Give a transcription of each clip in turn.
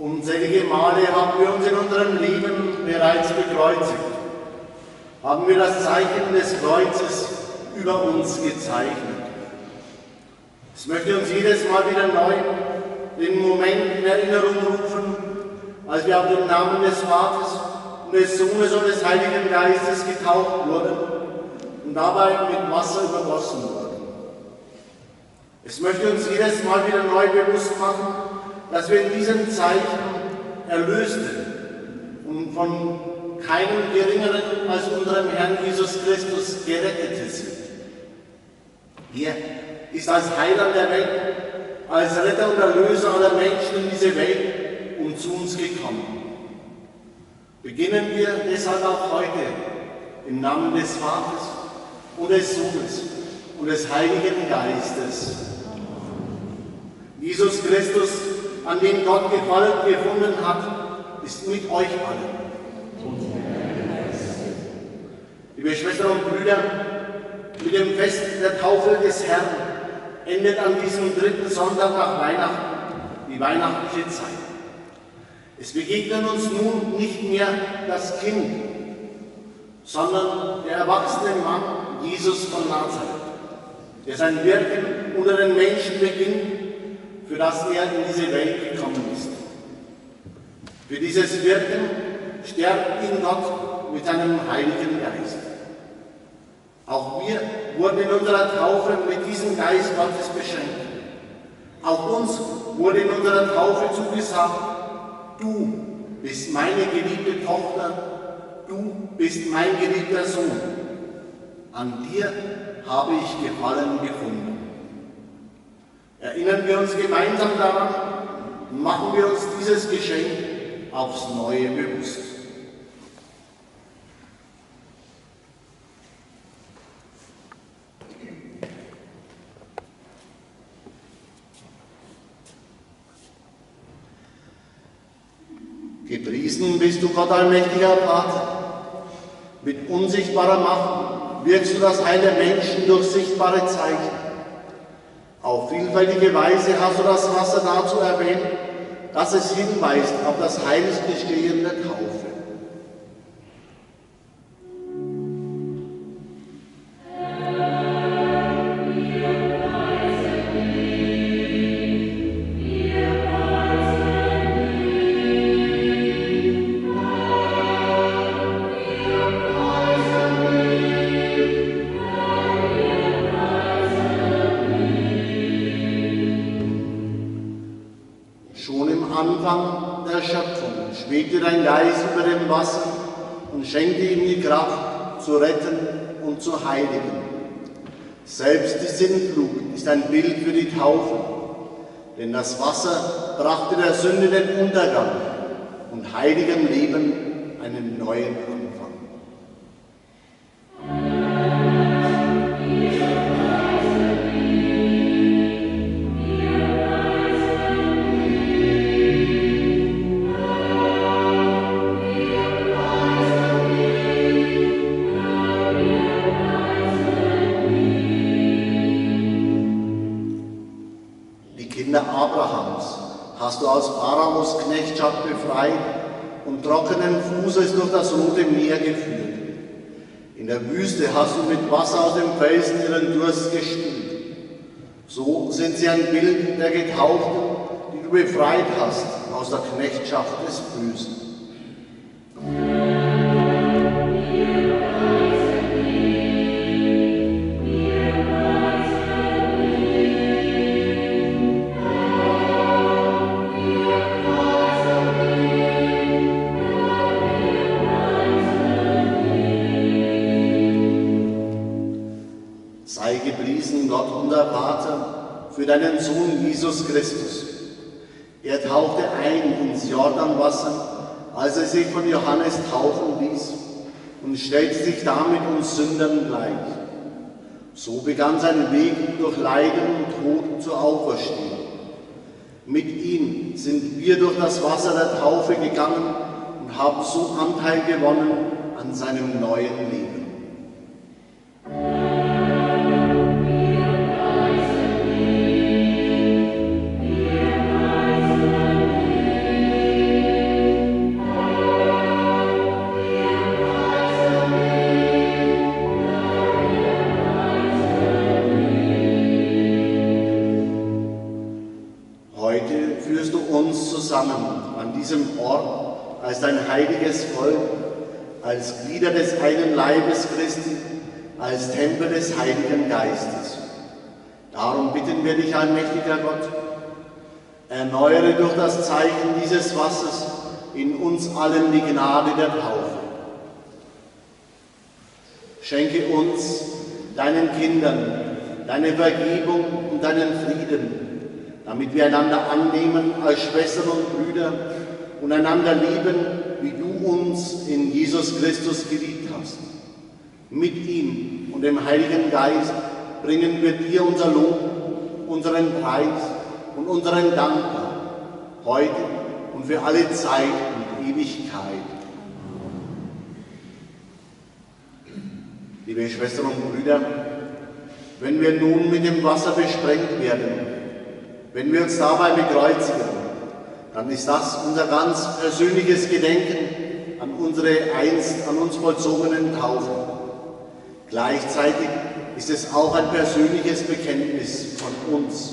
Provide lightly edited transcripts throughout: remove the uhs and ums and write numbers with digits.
Unzählige Male haben wir uns in unserem Leben bereits bekreuzigt, haben wir das Zeichen des Kreuzes über uns gezeichnet. Es möchte uns jedes Mal wieder neu den Moment in Erinnerung rufen, als wir auf den Namen des Vaters und des Sohnes und des Heiligen Geistes getauft wurden und dabei mit Wasser übergossen wurden. Es möchte uns jedes Mal wieder neu bewusst machen, dass wir in diesem Zeichen Erlöste und von keinem Geringeren als unserem Herrn Jesus Christus Gerettete sind. Er ist als Heiland der Welt, als Retter und Erlöser aller Menschen in diese Welt und zu uns gekommen. Beginnen wir deshalb auch heute im Namen des Vaters und des Sohnes und des Heiligen Geistes. Jesus Christus, an den Gott Gefallen gefunden hat, ist mit euch allen. Liebe Schwestern und Brüder, mit dem Fest der Taufe des Herrn endet an diesem 3. Sonntag nach Weihnachten die weihnachtliche Zeit. Es begegnet uns nun nicht mehr das Kind, sondern der erwachsene Mann Jesus von Nazareth, der sein Wirken unter den Menschen beginnt, für das er in diese Welt gekommen ist. Für dieses Wirken stärkt ihn Gott mit seinem Heiligen Geist. Auch wir wurden in unserer Taufe mit diesem Geist Gottes beschenkt. Auch uns wurde in unserer Taufe zugesagt: Du bist meine geliebte Tochter, du bist mein geliebter Sohn. An dir habe ich Gefallen gefunden. Erinnern wir uns gemeinsam daran und machen wir uns dieses Geschenk aufs Neue bewusst. Gepriesen bist du, Gott allmächtiger Vater. Mit unsichtbarer Macht wirkst du das Heil der Menschen durch sichtbare Zeichen. Auf vielfältige Weise hast du das Wasser dazu erwähnt, dass es hinweist auf das Heilsbestehen der Taufe. Anfang der Schöpfung schwebte dein Geist über dem Wasser und schenkte ihm die Kraft, zu retten und zu heiligen. Selbst die Sintflut ist ein Bild für die Taufe, denn das Wasser brachte der Sünde den Untergang und heiligem Leben einen neuen Anfang. Abrahams hast du aus Pharamos Knechtschaft befreit und trockenen Fußes durch das Rote Meer geführt. In der Wüste hast du mit Wasser aus dem Felsen ihren Durst gestillt. So sind sie ein Bild der Getauften, die du befreit hast aus der Knechtschaft des Bösen. Sei gepriesen, Gott, unser Vater, für deinen Sohn Jesus Christus. Er tauchte ein ins Jordanwasser, als er sich von Johannes taufen ließ, und stellte sich damit uns Sündern gleich. So begann sein Weg durch Leiden und Tod zur Auferstehung. Mit ihm sind wir durch das Wasser der Taufe gegangen und haben so Anteil gewonnen an seinem neuen Leben. zusammen an diesem Ort als dein heiliges Volk, als Glieder des einen Leibes Christi, als Tempel des Heiligen Geistes. Darum bitten wir dich, allmächtiger Gott, erneuere durch das Zeichen dieses Wassers in uns allen die Gnade der Taufe. Schenke uns, deinen Kindern, deine Vergebung und deinen Frieden, damit wir einander annehmen als Schwestern und Brüder und einander lieben, wie du uns in Jesus Christus geliebt hast. Mit ihm und dem Heiligen Geist bringen wir dir unser Lob, unseren Preis und unseren Dank dar, heute und für alle Zeit und Ewigkeit. Liebe Schwestern und Brüder, wenn wir nun mit dem Wasser besprengt werden, wenn wir uns dabei bekreuzigen, dann ist das unser ganz persönliches Gedenken an unsere einst an uns vollzogenen Taufen. Gleichzeitig ist es auch ein persönliches Bekenntnis von uns,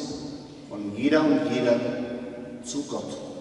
von jeder und jeder zu Gott.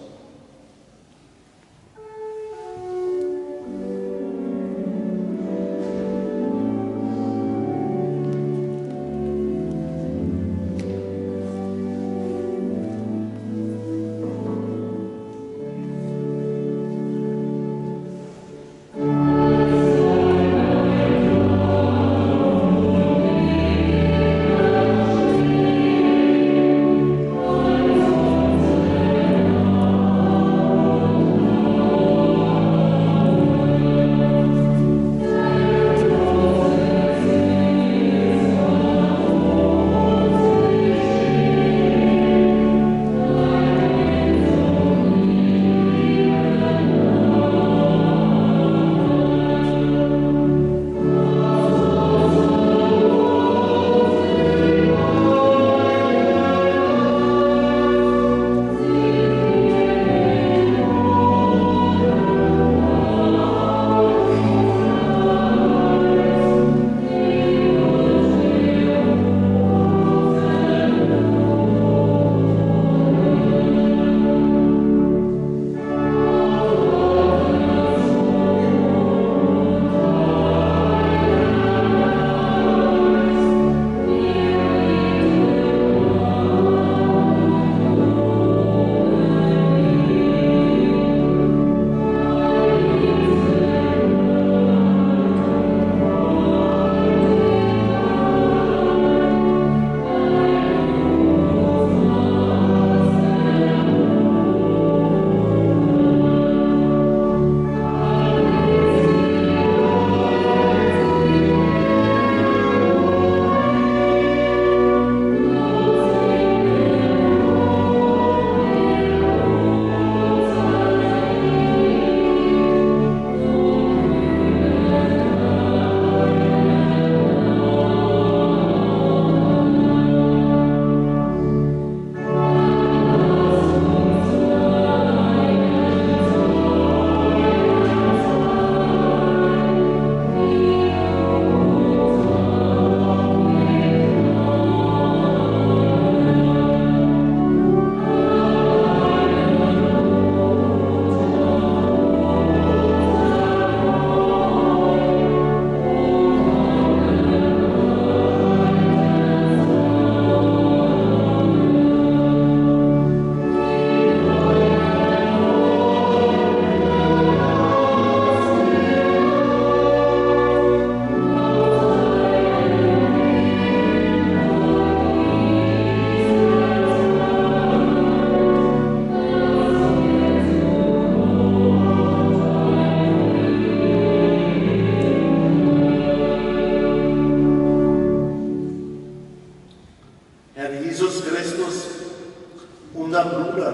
unser Bruder,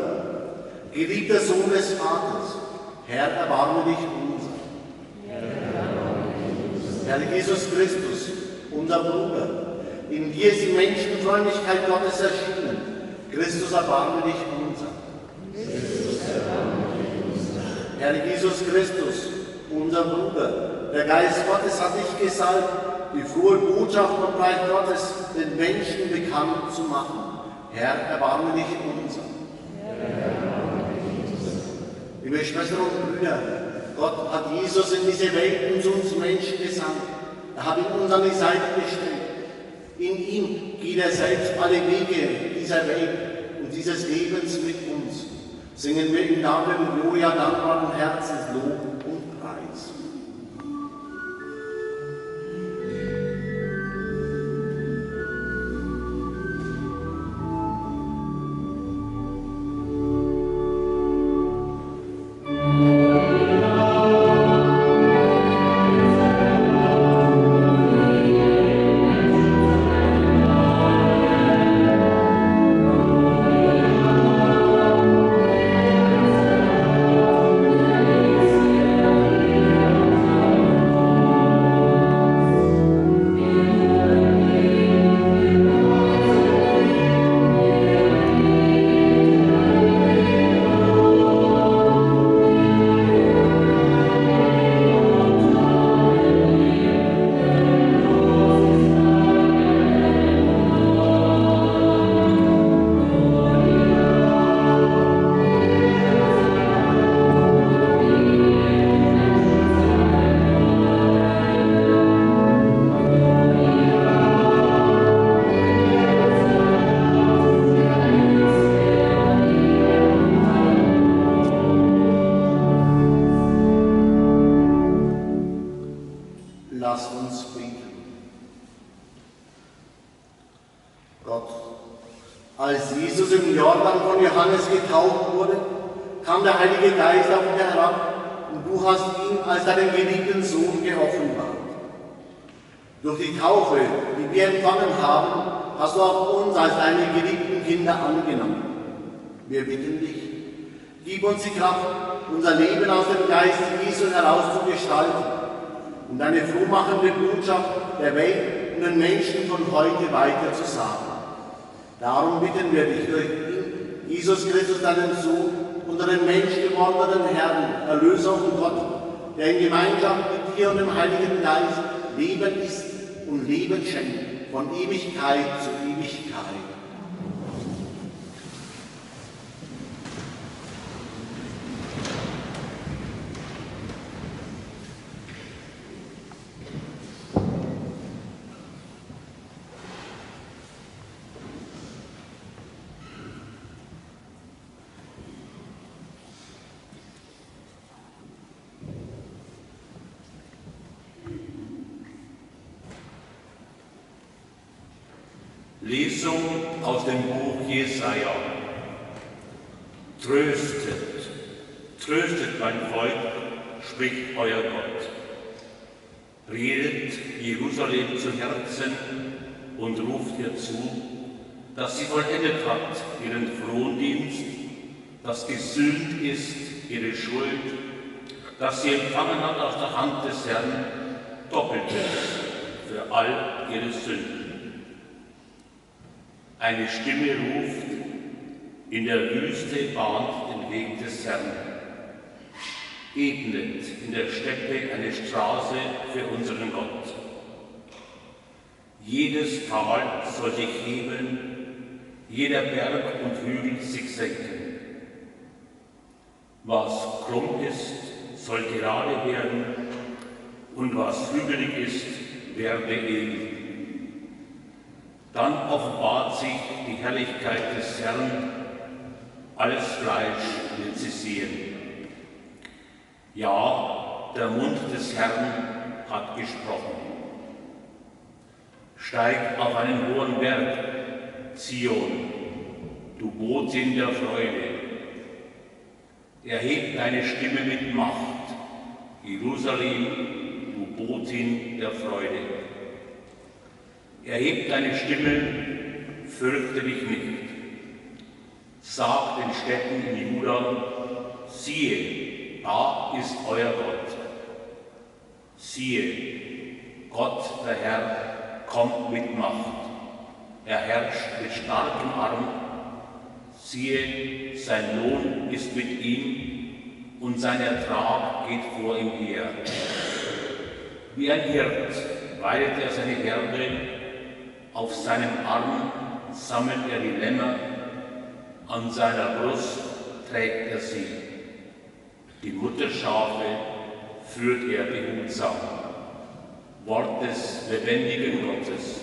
geliebter Sohn des Vaters, Herr, erbarme dich unser. Herr Jesus Christus, unser Bruder, in dir ist die Menschenfreundlichkeit Gottes erschienen. Christus, erbarme dich unser. Herr Jesus Christus, unser Bruder, der Geist Gottes hat dich gesalbt, die frohe Botschaft vom Reich Gottes den Menschen bekannt zu machen. Herr, erbarme dich unser. Liebe Schwestern und Brüder, Gott hat Jesus in diese Welt und zu uns Menschen gesandt. Er hat ihn uns an die Seite gestellt. In ihm geht er selbst alle Wege dieser Welt und dieses Lebens mit uns. Singen wir ihm dafür im Gloria dankbaren Herzens Lob und Preis. Lasst uns beten. Gott, als Jesus im Jordan von Johannes getauft wurde, kam der Heilige Geist auf ihn herab und du hast ihn als deinen geliebten Sohn geoffenbart. Durch die Taufe, die wir empfangen haben, hast du auch uns als deine geliebten Kinder angenommen. Wir bitten dich, gib uns die Kraft, unser Leben aus dem Geist Jesu heraus zu gestalten und deine frohmachende Botschaft der Welt und den Menschen von heute weiter zu sagen. Darum bitten wir dich durch ihn, Jesus Christus, deinen Sohn, unseren menschgewordenen Herrn, Erlöser und Gott, der in Gemeinschaft mit dir und dem Heiligen Geist Leben ist und Leben schenkt, von Ewigkeit zu Ewigkeit. Lesung aus dem Buch Jesaja. Tröstet, tröstet mein Volk, spricht euer Gott. Redet Jerusalem zu Herzen und ruft ihr zu, dass sie vollendet hat ihren Frondienst, dass gesühnt ist ihre Schuld, dass sie empfangen hat aus der Hand des Herrn Doppeltes für all ihre Sünden. Eine Stimme ruft, in der Wüste bahnt den Weg des Herrn, ebnet in der Steppe eine Straße für unseren Gott. Jedes Tal soll sich heben, jeder Berg und Hügel sich senken. Was krumm ist, soll gerade werden, und was hügelig ist, werde ewig. Dann offenbart sich die Herrlichkeit des Herrn, alles Fleisch wird sie sehen. Ja, der Mund des Herrn hat gesprochen. Steig auf einen hohen Berg, Zion, du Botin der Freude. Erheb deine Stimme mit Macht, Jerusalem, du Botin der Freude. Erheb deine Stimme, fürchte dich nicht. Sag den Städten in Juda, siehe, da ist euer Gott. Siehe, Gott, der Herr, kommt mit Macht. Er herrscht mit starkem Arm. Siehe, sein Lohn ist mit ihm und sein Ertrag geht vor ihm her. Wie ein Hirt weidet er seine Herde. Auf seinem Arm sammelt er die Lämmer, an seiner Brust trägt er sie. Die Mutterschafe führt er behutsam. Wort des lebendigen Gottes.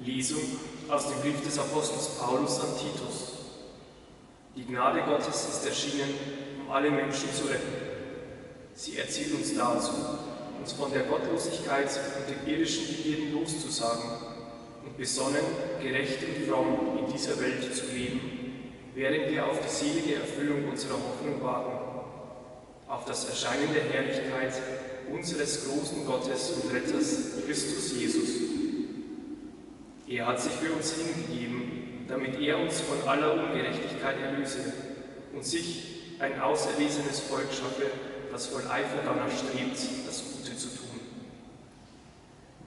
Lesung aus dem Brief des Apostels Paulus an Titus. Die Gnade Gottes ist erschienen, um alle Menschen zu retten. Sie erzieht uns dazu, uns von der Gottlosigkeit und den irdischen Begierden loszusagen und besonnen, gerecht und fromm in dieser Welt zu leben, während wir auf die selige Erfüllung unserer Hoffnung warten, auf das Erscheinen der Herrlichkeit unseres großen Gottes und Retters, Christus Jesus. Er hat sich für uns hingegeben, damit er uns von aller Ungerechtigkeit erlöse und sich ein auserlesenes Volk schaffe, das voll Eifer danach strebt, das Gute zu tun.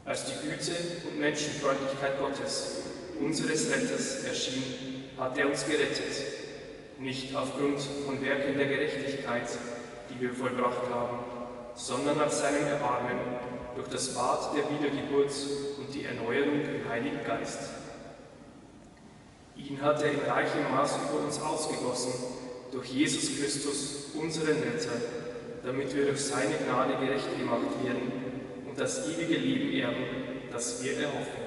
Als die Güte und Menschenfreundlichkeit Gottes, unseres Retters, erschien, hat er uns gerettet, nicht aufgrund von Werken der Gerechtigkeit, die wir vollbracht haben, sondern nach seinem Erbarmen durch das Bad der Wiedergeburt und die Erneuerung im Heiligen Geist. Ihn hat er in reichem Maß über uns ausgegossen, durch Jesus Christus, unseren Retter, damit wir durch seine Gnade gerecht gemacht werden und das ewige Leben erben, das wir erhoffen.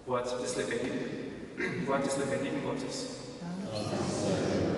Wort des lebendigen Gottes. Amen.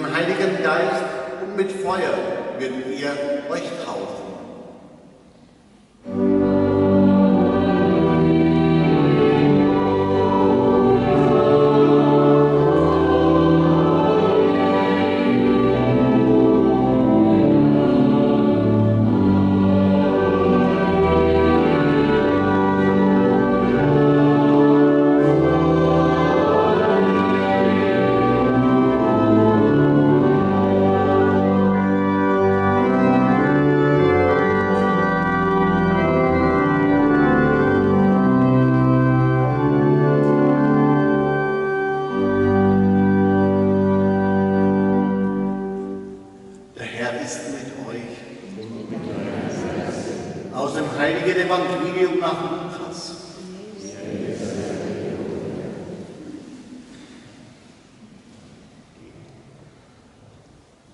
dem Heiligen Geist und mit Feuer wird er euch taufen. Aus dem heiligen Evangelium nach Lukas.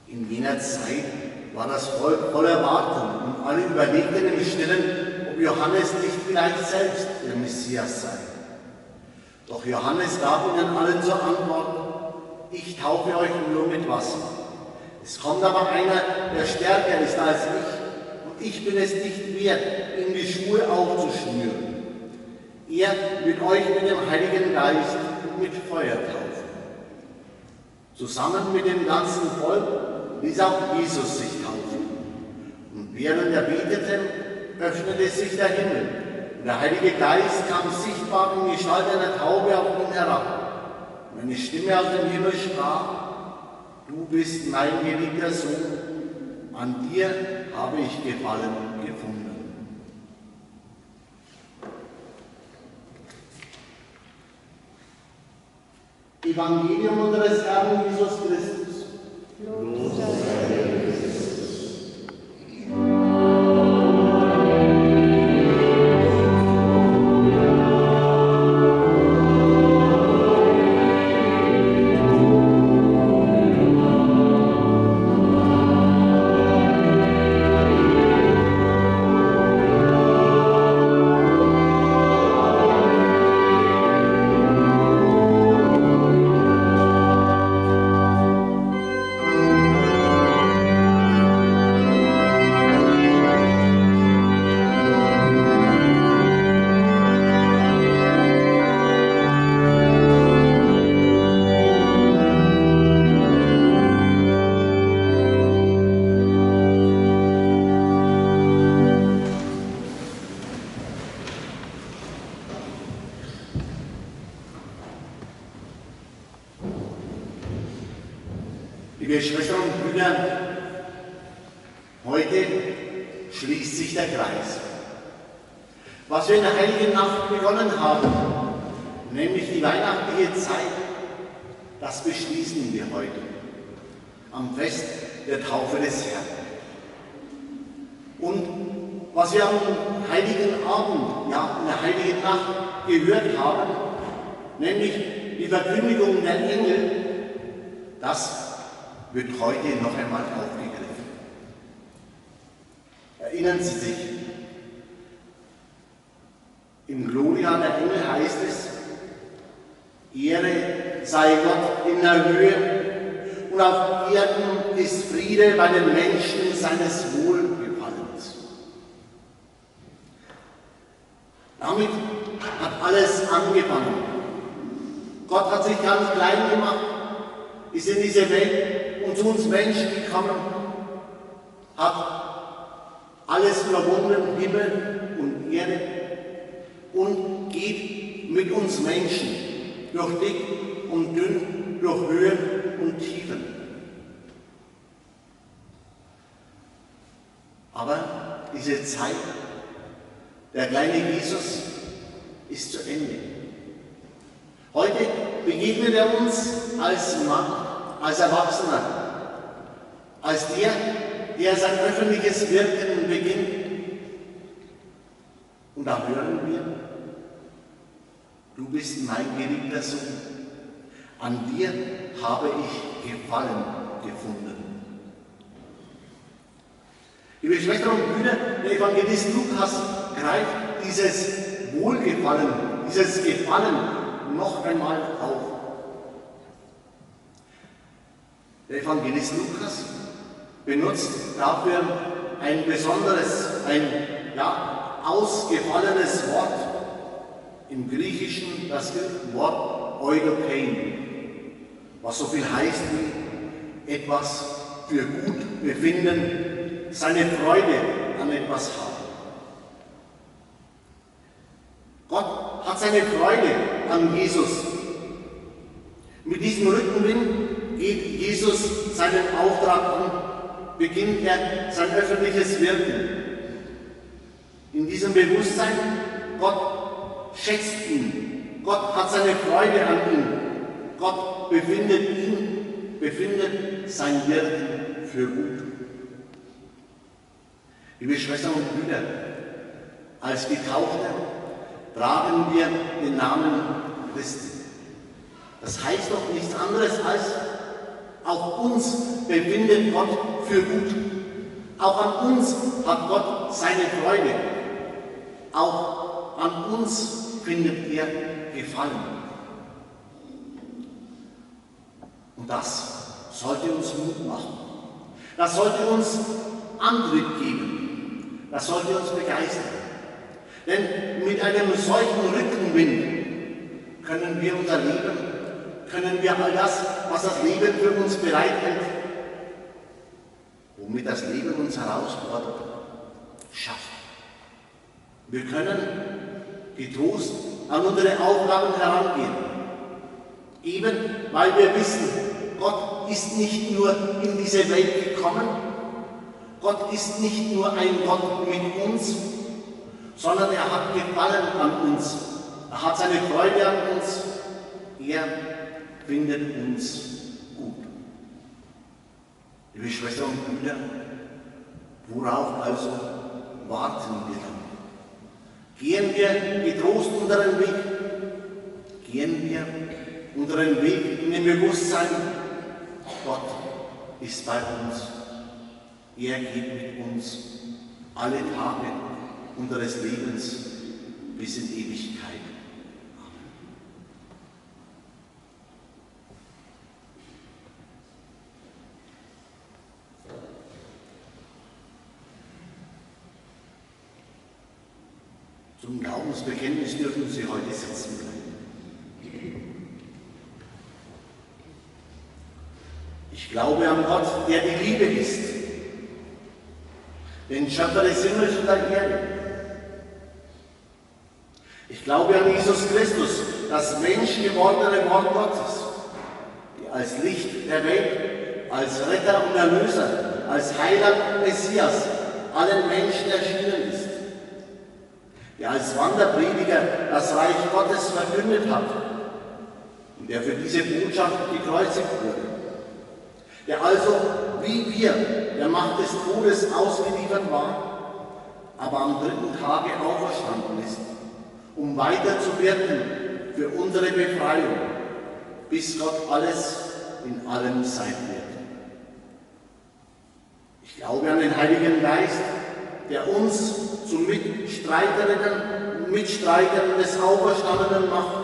In jener Zeit war das Volk voller Erwartung und alle überlegten im Stillen, ob Johannes nicht vielleicht selbst der Messias sei. Doch Johannes gab ihnen allen zur Antwort: Ich taufe euch nur mit Wasser. Es kommt aber einer, der stärker ist als ich bin es nicht wert, ihm die Schuhe aufzuschnüren. Er wird euch mit dem Heiligen Geist und mit Feuer taufen. Zusammen mit dem ganzen Volk ließ auch Jesus sich taufen. Und während er betete, öffnete sich der Himmel. Und der Heilige Geist kam sichtbar in Gestalt einer Taube auf ihn herab. Und eine Stimme aus dem Himmel sprach: Du bist mein geliebter Sohn. An dir habe ich Gefallen gefunden. Evangelium unseres Herrn Jesus Christus. Lob sei dir, Christus. Liebe Schwestern und Brüder, heute schließt sich der Kreis. Was wir in der Heiligen Nacht begonnen haben, nämlich die weihnachtliche Zeit, das beschließen wir heute am Fest der Taufe des Herrn. Und was wir am Heiligen Abend, ja in der Heiligen Nacht gehört haben, nämlich die Verkündigung der Engel, das wird heute noch einmal aufgegriffen. Erinnern Sie sich, im Gloria der Engel heißt es: Ehre sei Gott in der Höhe und auf Erden ist Friede bei den Menschen seines Wohlgefallens. Damit hat alles angefangen. Gott hat sich ganz klein gemacht, ist in diese Welt und zu uns Menschen gekommen, hat alles überwunden, Himmel und Erde, und geht mit uns Menschen durch dick und dünn, durch Höhen und Tiefen. Aber diese Zeit, der kleine Jesus, ist zu Ende. Heute begegnet er uns als Mann, als Erwachsener, als der sein öffentliches Wirken beginnt. Und da hören wir: Du bist mein geliebter Sohn, an dir habe ich Gefallen gefunden. Liebe Schwestern und Brüder, der Evangelist Lukas greift dieses Wohlgefallen, dieses Gefallen noch einmal auf. Der Evangelist Lukas benutzt dafür ein besonderes, ausgefallenes Wort. Im Griechischen das Wort Eudokein, was so viel heißt wie etwas für gut befinden, seine Freude an etwas haben. Gott hat seine Freude an Jesus. Mit diesem Rückenwind geht Jesus seinen Auftrag an, beginnt er sein öffentliches Wirken. In diesem Bewusstsein, Gott schätzt ihn, Gott hat seine Freude an ihm, Gott befindet sein Wirken für gut. Liebe Schwestern und Brüder, als Getaufte tragen wir den Namen Christi. Das heißt doch nichts anderes als, auch uns befindet Gott für gut. Auch an uns hat Gott seine Freude. Auch an uns findet er Gefallen. Und das sollte uns Mut machen. Das sollte uns Antrieb geben. Das sollte uns begeistern. Denn mit einem solchen Rückenwind können wir unser Leben, können wir all das, was das Leben für uns bereithält, womit das Leben uns herausfordert, schaffen. Wir können getrost an unsere Aufgaben herangehen, eben weil wir wissen, Gott ist nicht nur in diese Welt gekommen, Gott ist nicht nur ein Gott mit uns, sondern er hat Gefallen an uns, er hat seine Freude an uns, er findet uns gut. Liebe Schwestern und Brüder, worauf also warten wir dann? Gehen wir getrost unseren Weg? Gehen wir unseren Weg in dem Bewusstsein, Gott ist bei uns, er geht mit uns alle Tage unseres Lebens bis in Ewigkeit. Zum Glaubensbekenntnis dürfen Sie heute sitzen bleiben. Ich glaube an Gott, der die Liebe ist, den Schöpfer des Himmels und der Erde. Ich glaube an Jesus Christus, das menschgewordene Wort Gottes, der als Licht der Welt, als Retter und Erlöser, als Heiland Messias allen Menschen erschienen ist, der als Wanderprediger das Reich Gottes verkündet hat und der für diese Botschaft gekreuzigt wurde, der also, wie wir, der Macht des Todes ausgeliefert war, aber am dritten Tage auferstanden ist, um weiter zu wirken für unsere Befreiung, bis Gott alles in allem sein wird. Ich glaube an den Heiligen Geist, der uns zu Mitstreiterinnen und Mitstreitern des Auferstandenen macht,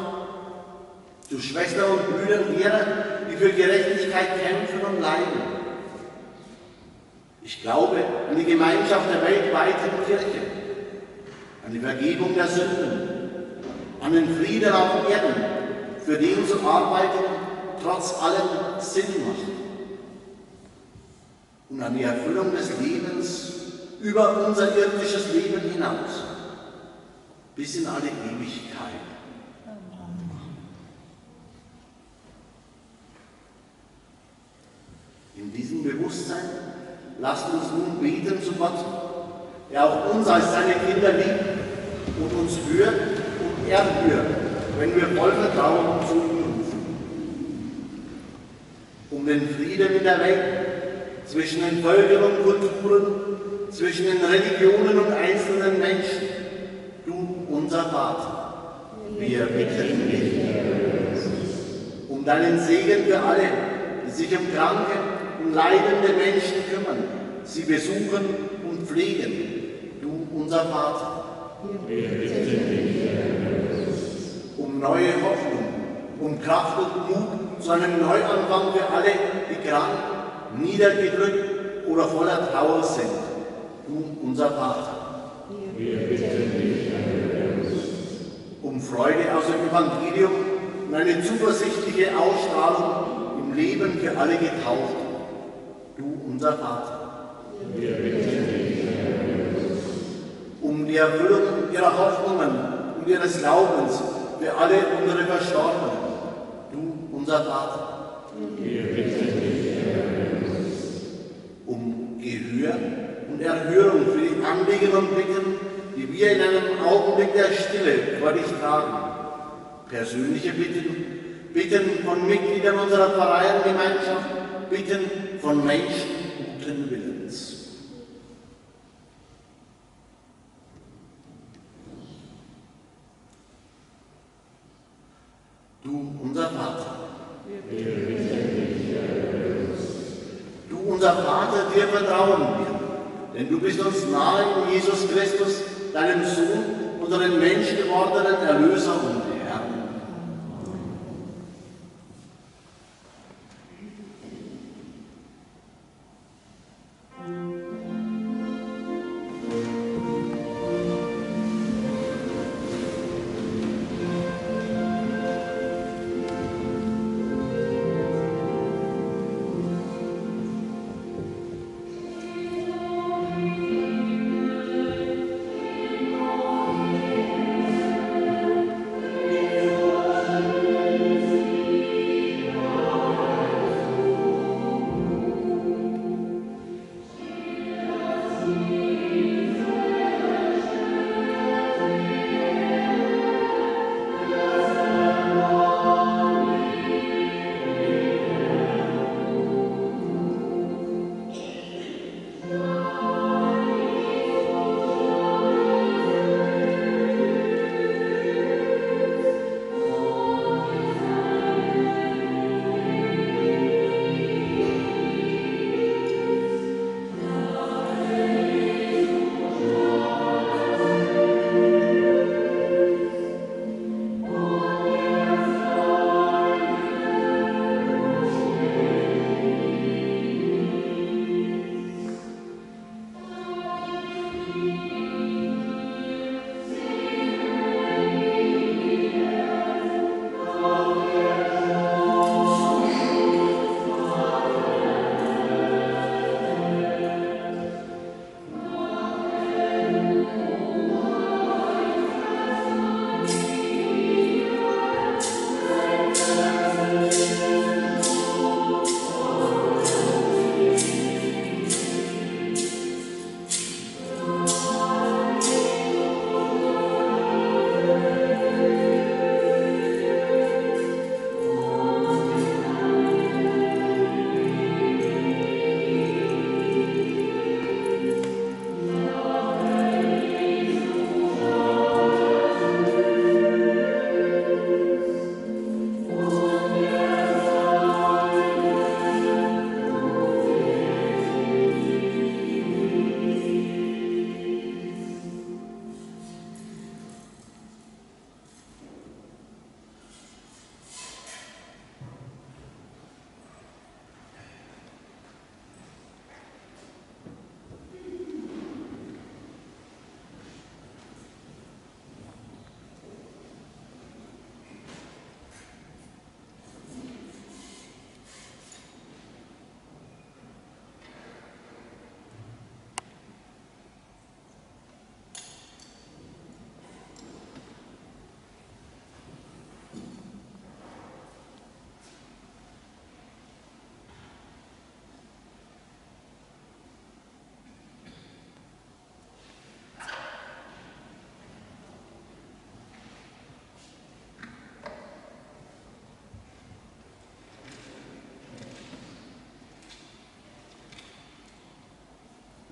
zu Schwestern und Brüdern derer, die für Gerechtigkeit kämpfen und leiden. Ich glaube an die Gemeinschaft der weltweiten Kirche, an die Vergebung der Sünden, an den Frieden auf Erden, für den zu arbeiten trotz allem Sinn macht, und an die Erfüllung des Lebens über unser irdisches Leben hinaus, bis in alle Ewigkeit. In diesem Bewusstsein lasst uns nun beten zu Gott, der auch uns als seine Kinder liebt und uns hört und erhört, wenn wir voll Vertrauen zu ihm rufen. Um den Frieden in der Welt, zwischen den Völkern und Kulturen, zwischen den Religionen und einzelnen Menschen, du unser Vater, wir bitten dich. Um deinen Segen für alle, die sich um kranke und leidende Menschen kümmern, sie besuchen und pflegen, du unser Vater. Wir bitten dich. Um neue Hoffnung, um Kraft und Mut zu einem Neuanfang für alle, die krank, niedergedrückt oder voller Trauer sind. Du, unser Vater. Wir bitten dich, erhöre uns. Um Freude aus dem Evangelium und eine zuversichtliche Ausstrahlung im Leben für alle Getauften. Du, unser Vater. Wir bitten dich, erhöre uns. Um die Erfüllung ihrer Hoffnungen und ihres Glaubens für alle unsere Verstorbenen. Du, unser Vater. Wir bitten dich, erhöre uns. Um Gehör und Erhörung für die Anliegen und Bitten, die wir in einem Augenblick der Stille vor dich tragen. Persönliche Bitten, Bitten von Mitgliedern unserer Pfarreiengemeinschaft, Bitten von Menschen guten Willens. Du, unser Vater. Wir bitten dich, erhöre uns. Du, unser Vater, dir vertrauen wir, denn du bist uns nahe in Jesus Christus, deinem Sohn, unseren menschgewordenen Erlöser und Herrn.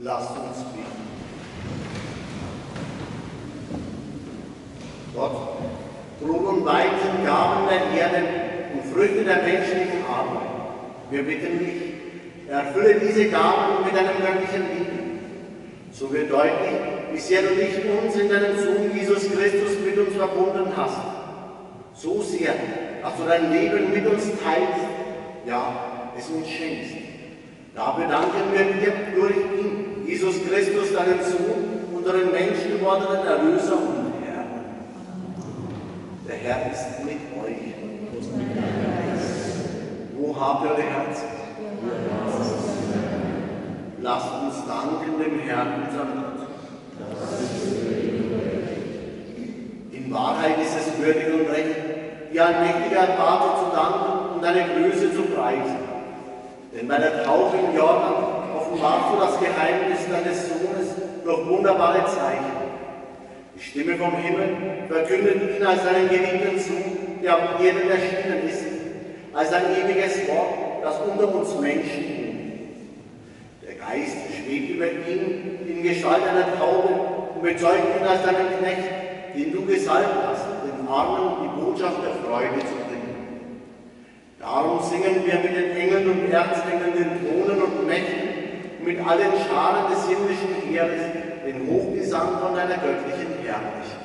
Lasst uns beten. Gott, Brot und Wein sind Gaben der Erde und Früchte der menschlichen Arbeit. Wir bitten dich, erfülle diese Gaben mit deinem göttlichen Liebe. So wird deutlich, wie sehr du dich uns in deinem Sohn Jesus Christus mit uns verbunden hast. So sehr, dass du dein Leben mit uns teilst, ja, es uns schenkst. Dafür danken wir dir durch ihn, Jesus Christus, deinen Sohn, unseren menschgewordenen Erlöser und Herrn. Der Herr ist mit euch. Wo habt ihr euer Herz? Lasst uns danken dem Herrn, unserem Gott. In Wahrheit ist es würdig und recht, dir ein mächtiger Vater zu danken und deine Größe zu preisen. Denn bei der Taufe im Jordan offenbarst du das Geheimnis deines Sohnes durch wunderbare Zeichen. Die Stimme vom Himmel verkündet ihn als deinen geliebten Sohn, der auf Erden erschienen ist, als ein ewiges Wort, das unter uns Menschen wohnt. Der Geist schwebt über ihn in Gestalt einer Taube und bezeugt ihn als deinen Knecht, den du gesalbt hast, den Armen die Botschaft der Freude zu bringen. Darum singen wir mit den Engeln und Erzengeln, den Thronen und Mächten und mit allen Scharen des himmlischen Heeres den Hochgesang von deiner göttlichen Herrlichkeit.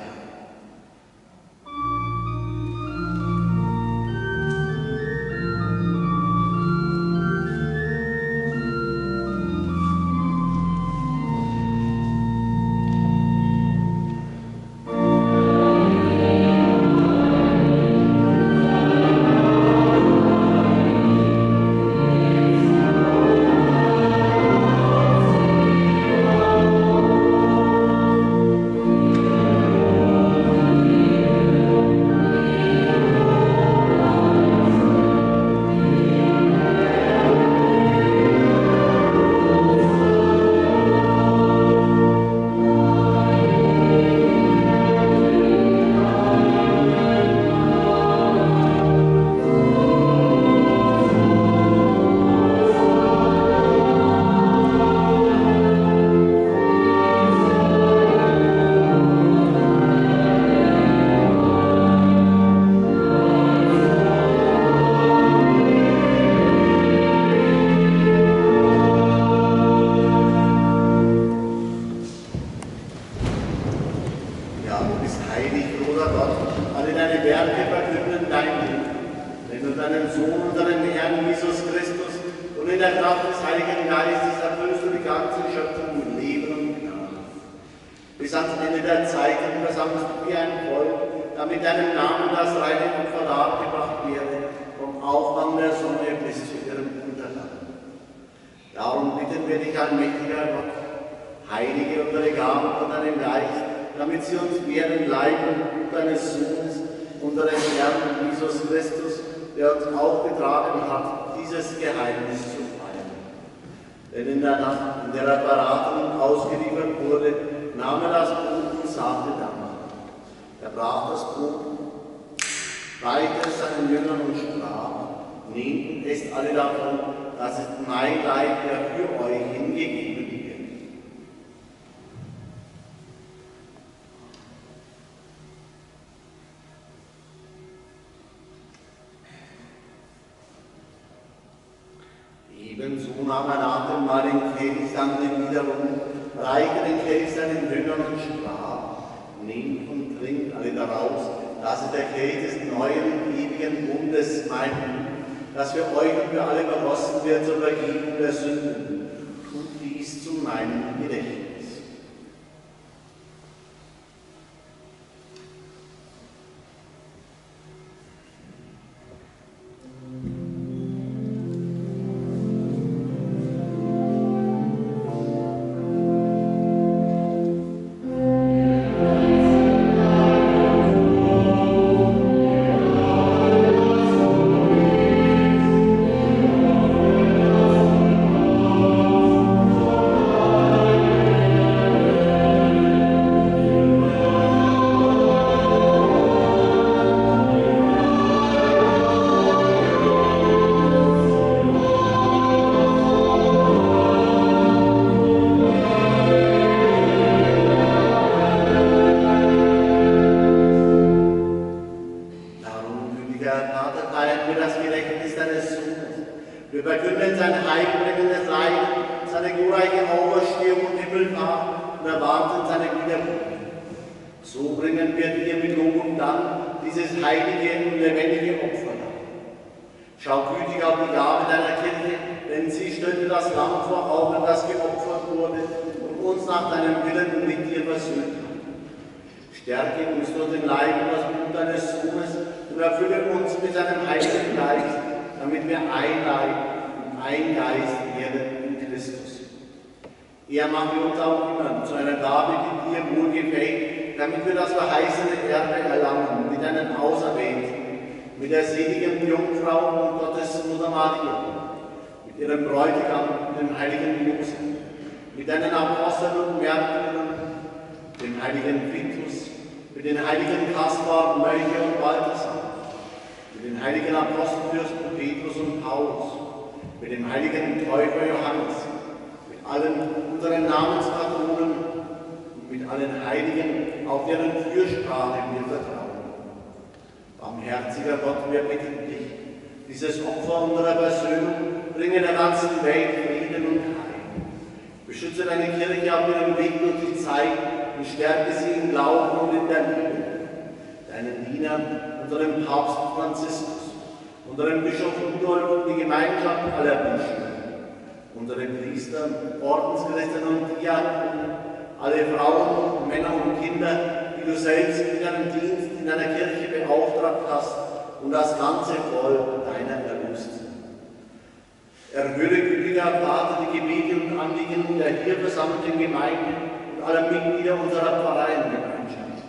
Ebenso nahm er nach dem Mahl den Kelch, sang den wiederum, reichte den Kelch seinen Jüngern und sprach: Nehmt und trinkt alle daraus, das ist der Kelch des neuen, ewigen Bundes, mein Blut, das für euch und für alle vergossen wird zur Vergebung der Sünden. Tut dies zu meinem Gedächtnis. So bringen wir dir mit Lob und Dank dieses heilige und lebendige Opfer. Schau gütig auf die Gabe deiner Kirche, denn sie stellte das Lamm vor Augen, das geopfert wurde und uns nach deinem Willen mit dir versöhnt hat. Stärke uns durch den Leib und das Blut deines Sohnes und erfülle uns mit deinem Heiligen Geist, damit wir ein Leib und ein Geist werden in Christus. Er mache uns auch immer zu einer Gabe, die dir wohl gefällt, damit wir das verheißene Erbe erlangen mit deinen Auserwählten, mit der seligen Jungfrau und Gottes Mutter Maria, mit ihrem Bräutigam, dem heiligen Josef, mit deinen Aposteln und Märtyrern, dem heiligen Vitus, mit den heiligen Kaspar, Melchior und Balthasar, mit den heiligen Apostelfürsten Petrus und Paulus, mit dem heiligen Täufer Johannes, mit allen unseren Namenspatronen und mit allen Heiligen, auf deren Fürsprache wir vertrauen. Barmherziger Gott, wir bitten dich, dieses Opfer unserer Versöhnung bringe der ganzen Welt Frieden und Heil. Beschütze deine Kirche auf ihrem Weg durch die Zeit und stärke sie im Glauben und in der Liebe. Deinen Dienern, unserem Papst Franziskus, unserem Bischof Rudolf und die Gemeinschaft aller Bischöfe, unsere Priester, Ordenschristen und Diakonen, alle Frauen, Männer und Kinder, die du selbst in deinem Dienst in deiner Kirche beauftragt hast und das ganze Volk deiner Erlöst. Erhöre, gütiger Vater, die Gebete und Anliegen der hier versammelten Gemeinde und aller Mitglieder unserer Pfarreiengemeinschaft.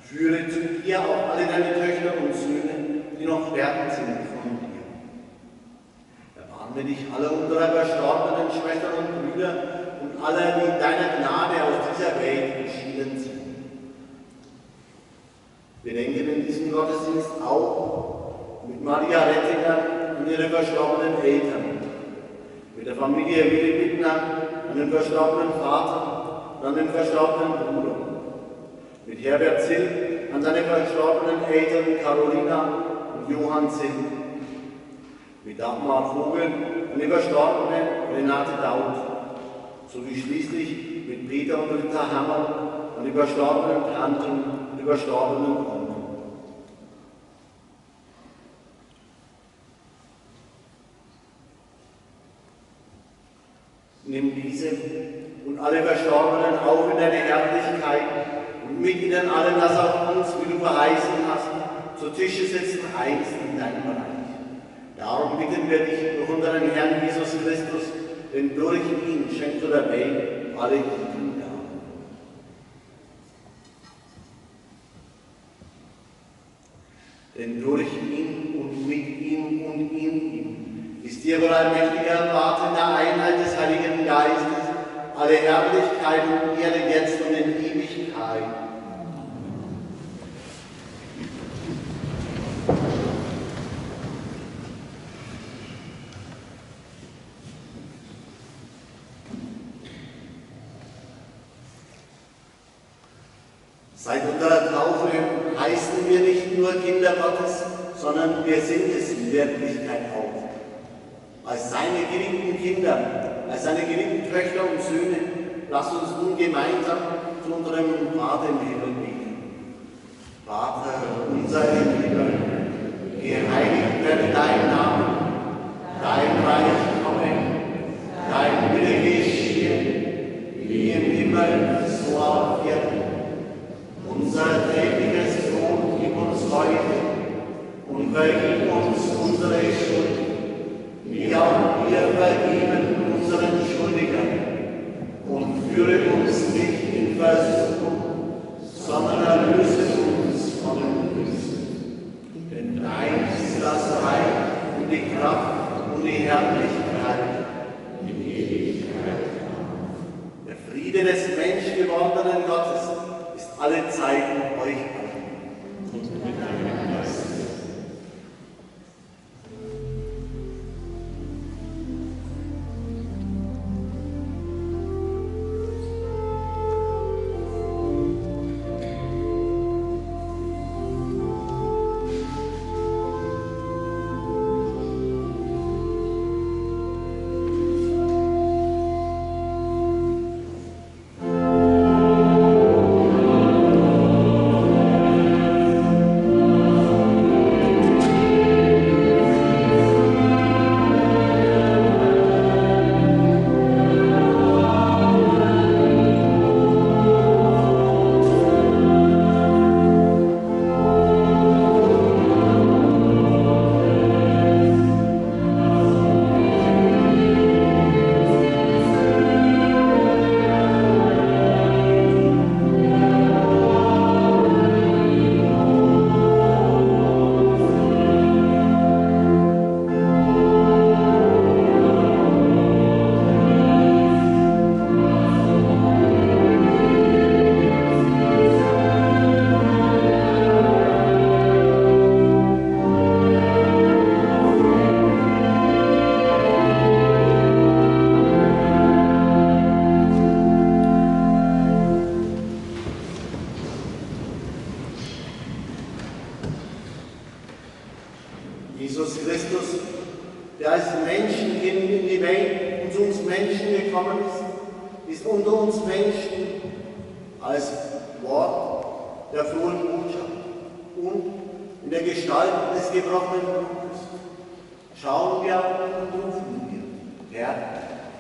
Führe zu dir auch alle deine Töchter und Söhne, die noch fern sind von dir. Erbarme dich aller unserer verstorbenen Schwestern und Brüder und aller, die deiner Gnade aus dieser Welt geschieden sind. Wir denken in diesem Gottesdienst auch mit Maria Rettinger und ihren verstorbenen Eltern, mit der Familie Willi Bittner an den verstorbenen Vater und an den verstorbenen Bruder, mit Herbert Zill an seine verstorbenen Eltern Carolina und Johann Zill, mit Dagmar Vogel an die verstorbene Renate Daud, sowie schließlich mit Peter und Rita Hammer an die verstorbenen Tanten und die verstorbenen Onkel. Nimm diese und alle Verstorbenen auf in deine Herrlichkeit und mit ihnen allen, das auch uns, wie du verheißen hast, zu Tische setzen einst in deinem Reich. Darum bitten wir dich durch unseren Herrn Jesus Christus, denn durch ihn schenkst du der Welt alle guten Gaben. Denn durch ihn und mit ihm und in ihm ist dir, wohl allmächtiger Vater, in der Einheit des Heiligen Geistes, alle Herrlichkeit und Ehre jetzt und in Ewigkeit. Seit unserer Taufe heißen wir nicht nur Kinder Gottes, sondern wir sind es in Wirklichkeit auch. Als seine geliebten Kinder, als seine geliebten Töchter und Söhne, lasst uns nun gemeinsam zu unserem Vater im Himmel beten. Vater unser im Himmel, geheiligt werde dein Name, dein Reich komme, dein Wille geschehe, wie im Himmel, so auf Erden. Unser tägliches Brot gib uns heute und vergib uns unsere Schuld, wie auch wir vergeben unseren Schuldigern. Und führe uns nicht in Versuchung, sondern erlöse uns von dem Bösen. Denn dein ist das Reich und die Kraft und die Herrlichkeit in Ewigkeit. Der Friede des menschgewordenen Gottes ist alle Zeiten euch allen. Und mit deinem Geist. Amen. gekommen ist unter uns Menschen als Wort der frohen Botschaft und in der Gestalt des gebrochenen Blutes. Schauen wir und rufen wir, Herr,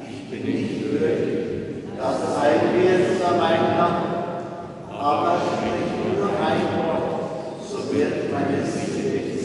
ich bin nicht würdig, dass du eingehst unter mein Dach, aber sprich nur ein Wort, so wird meine Seele nichts.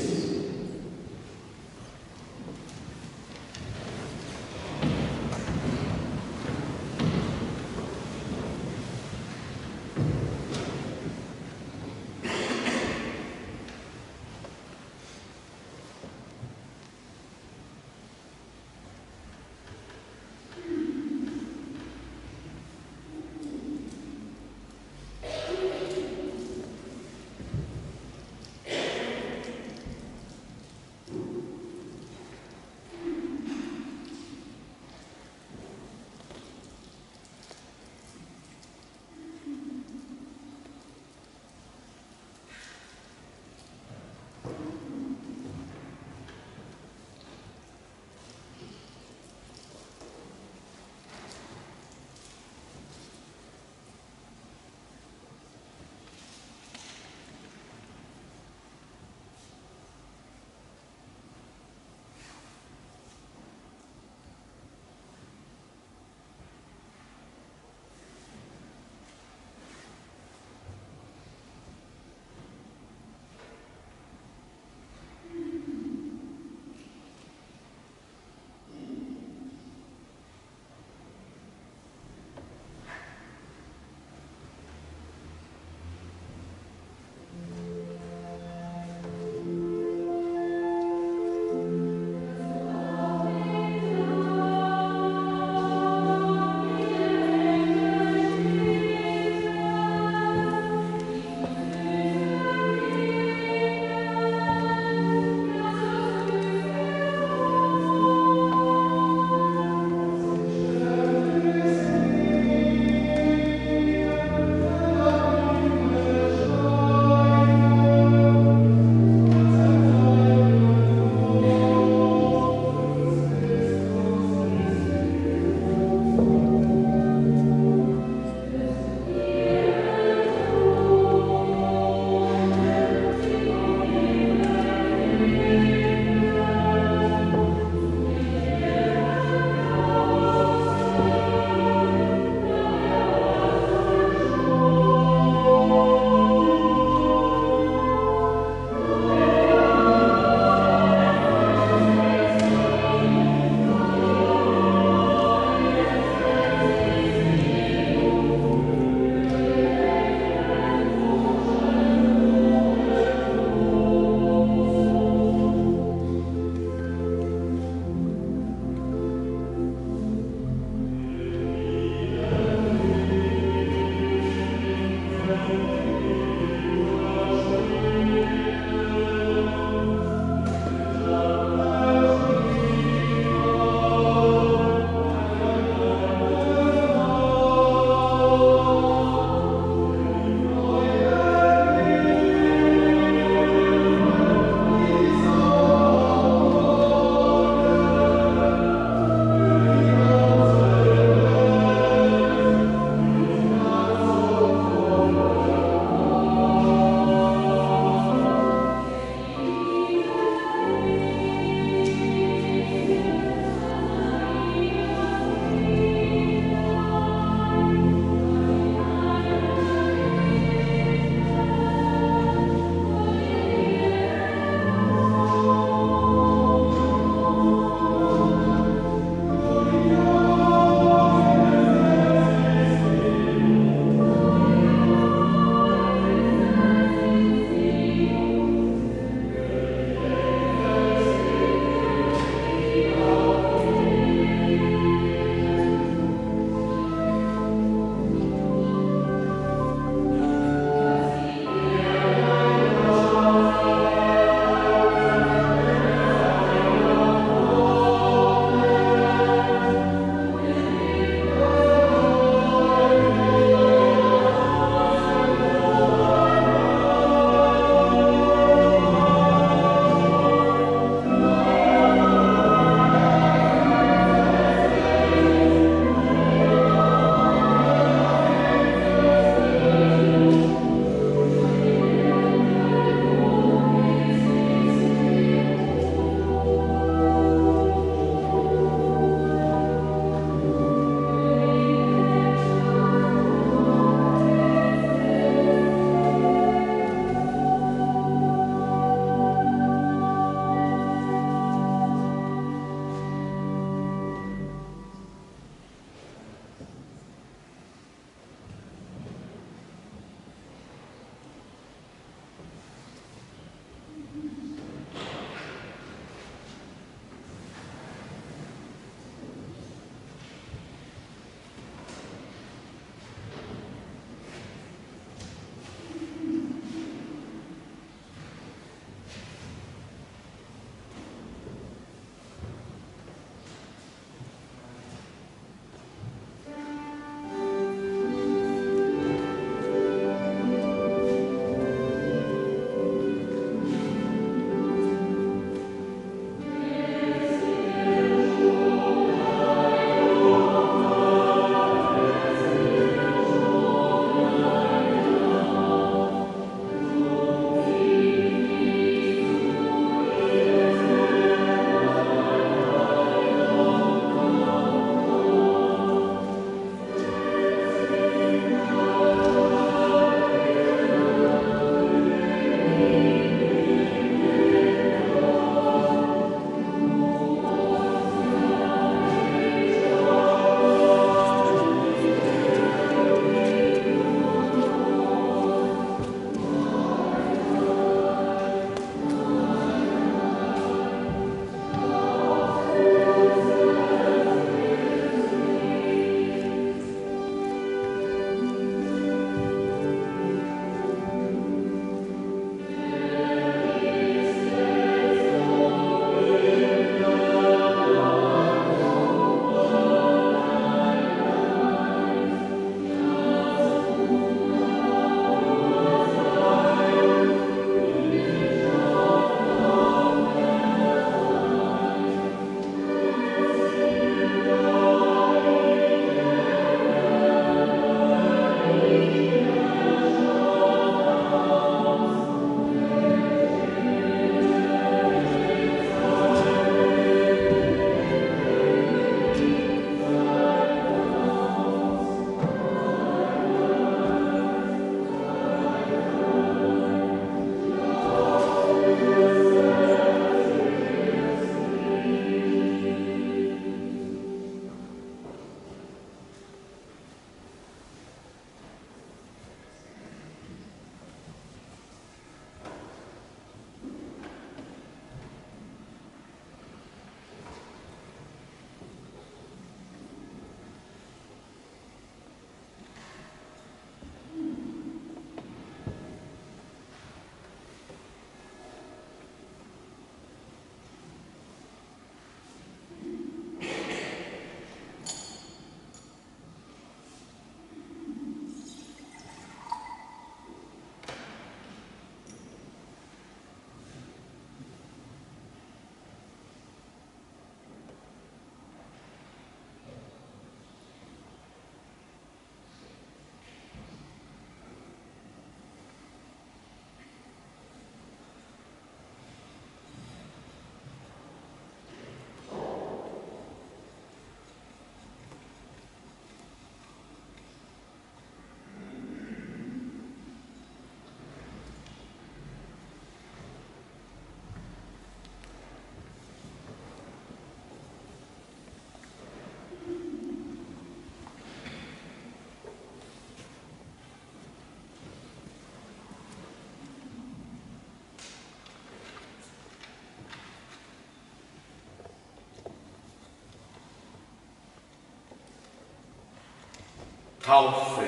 Taufe.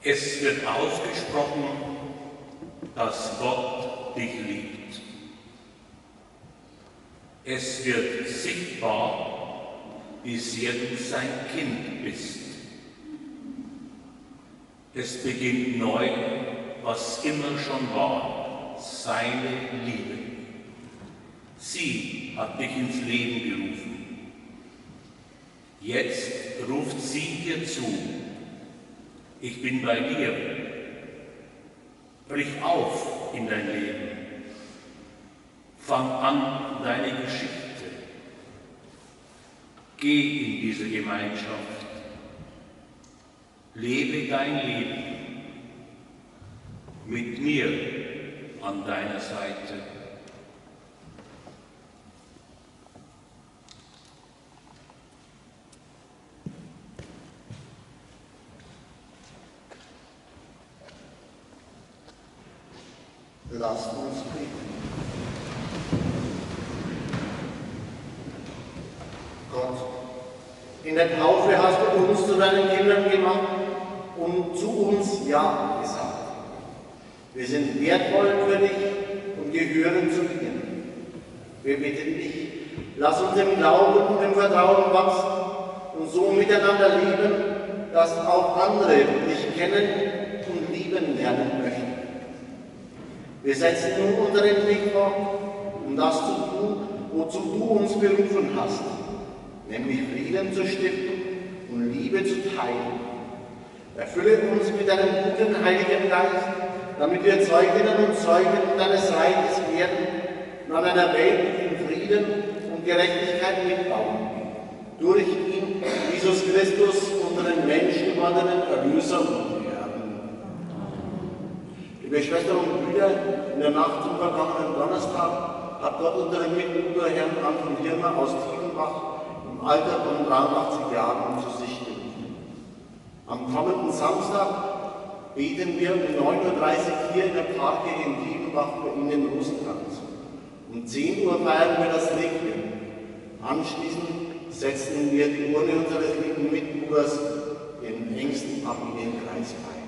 Es wird ausgesprochen, dass Gott dich liebt. Es wird sichtbar, wie sehr du sein Kind bist. Es beginnt neu, was immer schon war, seine Liebe. Sie hat dich ins Leben gerufen. Jetzt ruft sie dir zu. Ich bin bei dir. Brich auf in dein Leben. Fang an deine Geschichte. Geh in diese Gemeinschaft. Lebe dein Leben mit mir an deiner Seite. Lasst uns beten. Gott, in der Taufe hast du uns zu deinen Kindern gemacht und zu uns Ja gesagt. Wir sind wertvoll für dich und gehören zu dir. Wir bitten dich, lass uns im Glauben und im Vertrauen wachsen und so miteinander leben, dass auch andere dich kennen und lieben lernen möchten. Wir setzen nun unseren Weg fort, um das zu tun, wozu du uns berufen hast, nämlich Frieden zu stiften und Liebe zu teilen. Erfülle uns mit deinem guten Heiligen Geist, damit wir Zeuginnen und Zeugen deines Reiches werden und an einer Welt in Frieden und Gerechtigkeit mitbauen. Durch ihn, Jesus Christus, unseren menschgewordenen Erlöser und Herrn. Liebe Schwestern und Brüder, in der Nacht zum vergangenen Donnerstag hat Gott unseren Mitbruder Herrn Anton Hirmer aus Tiefenbach im Alter von 83 Jahren zu sich gerufen. Am kommenden Samstag beten wir um 9:30 Uhr hier in der Pfarrkirche in Tiefenbach für ihn den Rosenkranz. Um 10 Uhr feiern wir das Requiem. Anschließend setzen wir die Urne unseres lieben Mitbruders im engsten Familienkreis ein.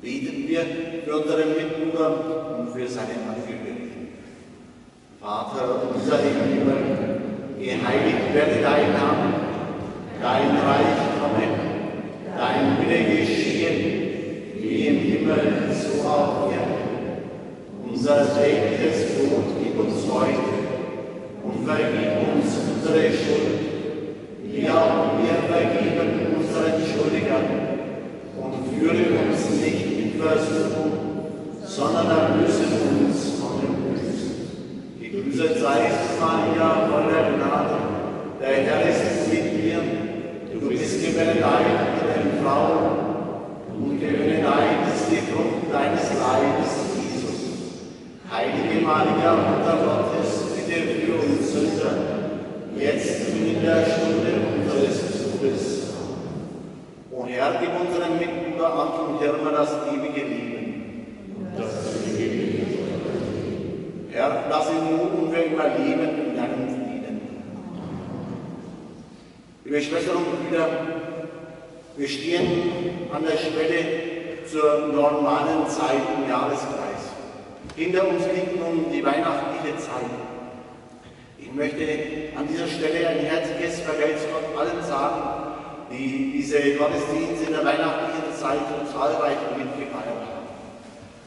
Beten wir für unseren Mitbruder und für seine Angehörigen. Vater unser im Himmel, geheiligt werde dein Name, dein Reich komme, dein Wille geschehe, wie im Himmel, so auf Erden. Unser tägliches Brot gib uns heute und vergib uns unsere Schuld, wie auch wir vergeben unseren Schuldigern. Und führe uns nicht in Versuchung, sondern erlöse uns von dem Bösen. Gegrüßet seist Maria, voller Gnade, der Herr ist mit dir. Du bist gebenedeit unter den Frauen und gebenedeit ist die Frucht deines Leibes, Jesus. Heilige Maria, Mutter Gottes, bitte für uns Sünder, jetzt und in der Stunde unseres Todes. O Herr, gib unserem Mitbruder Anton Hirmer das ewige Leben. Herr, lass ihn nun und wir immer leben in deinem Frieden. Liebe Schwestern und Brüder, wir stehen an der Schwelle zur normalen Zeit im Jahreskreis. Hinter uns liegt nun die weihnachtliche Zeit. Ich möchte an dieser Stelle ein herzliches Vergelt's Gott allen sagen, die diese Gottesdienste in der weihnachtlichen Zeit so zahlreich mitgefeiert haben,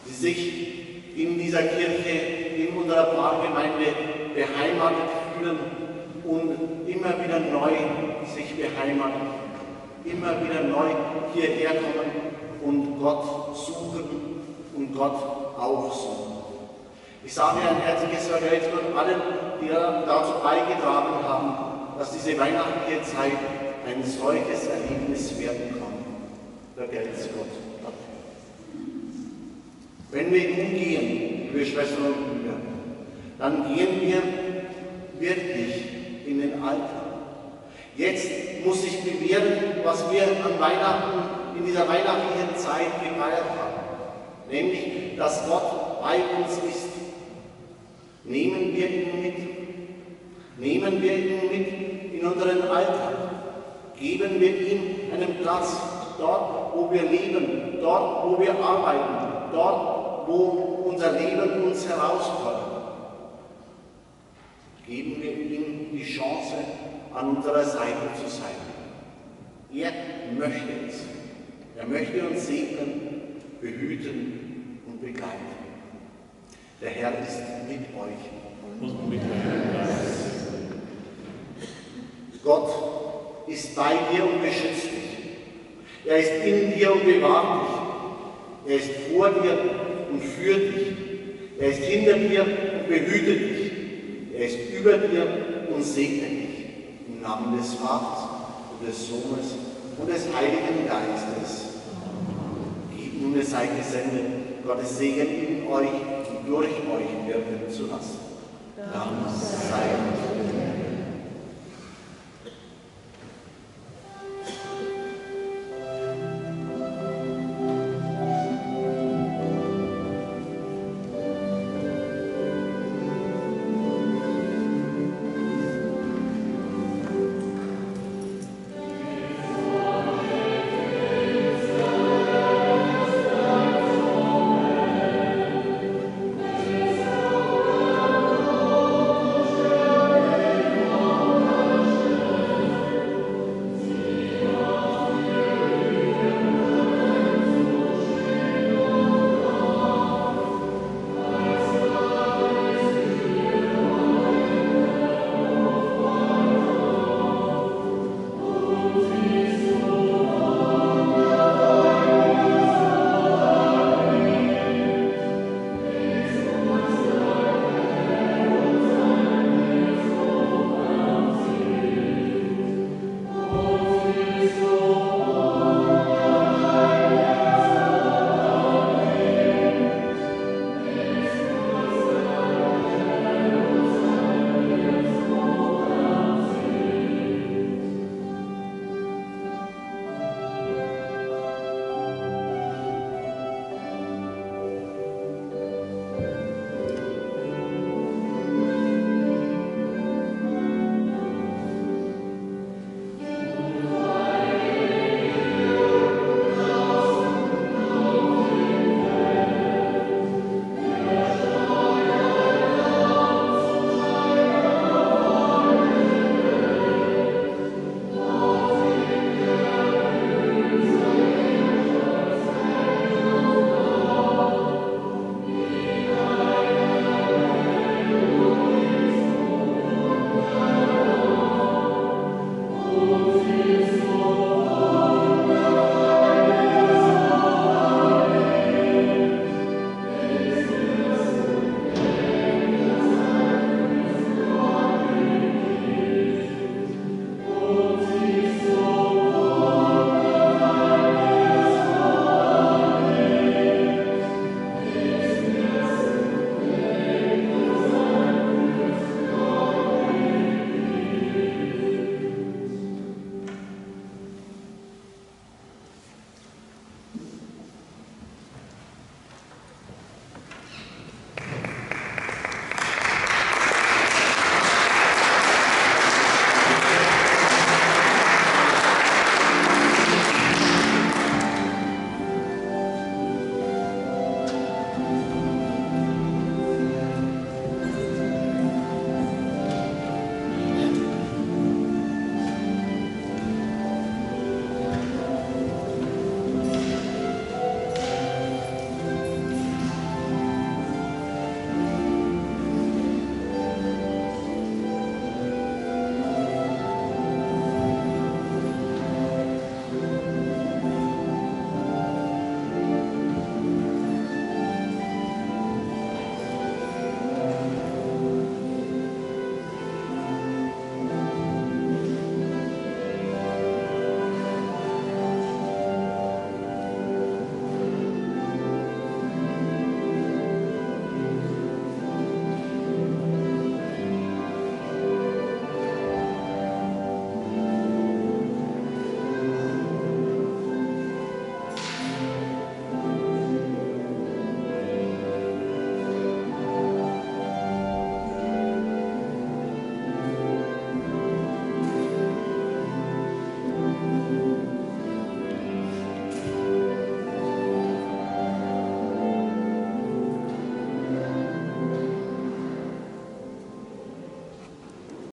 die sich in dieser Kirche, in unserer Pfarrgemeinde beheimatet fühlen und immer wieder neu sich beheimaten, immer wieder neu hierher kommen und Gott suchen und Gott aufsuchen. Ich sage ein herzliches Vergelt's Gott allen, die dazu beigetragen haben, dass diese weihnachtliche Zeit ein solches Erlebnis werden kann. Vergelt's Gott dafür. Wenn wir nun gehen, liebe Schwestern und Brüder, dann gehen wir wirklich in den Alltag. Jetzt muss sich bewähren, was wir an Weihnachten, in dieser weihnachtlichen Zeit gefeiert haben, nämlich, dass Gott bei uns ist. Nehmen wir ihn mit. Nehmen wir ihn mit in unseren Alltag. Geben wir ihm einen Platz, dort, wo wir leben, dort, wo wir arbeiten, dort, wo unser Leben uns herausfordert. Geben wir ihm die Chance, an unserer Seite zu sein. Er möchte es. Er möchte uns segnen, behüten und begleiten. Der Herr ist mit euch. Und mit deinem Geist. Gott ist bei dir und beschützt dich. Er ist in dir und bewahrt dich. Er ist vor dir und führt dich. Er ist hinter dir und behütet dich. Er ist über dir und segnet dich. Im Namen des Vaters und des Sohnes und des Heiligen Geistes. Geht nun, ihr seid gesendet, Gottes Segen in euch und durch euch wirken zu lassen. Dank sei Gott.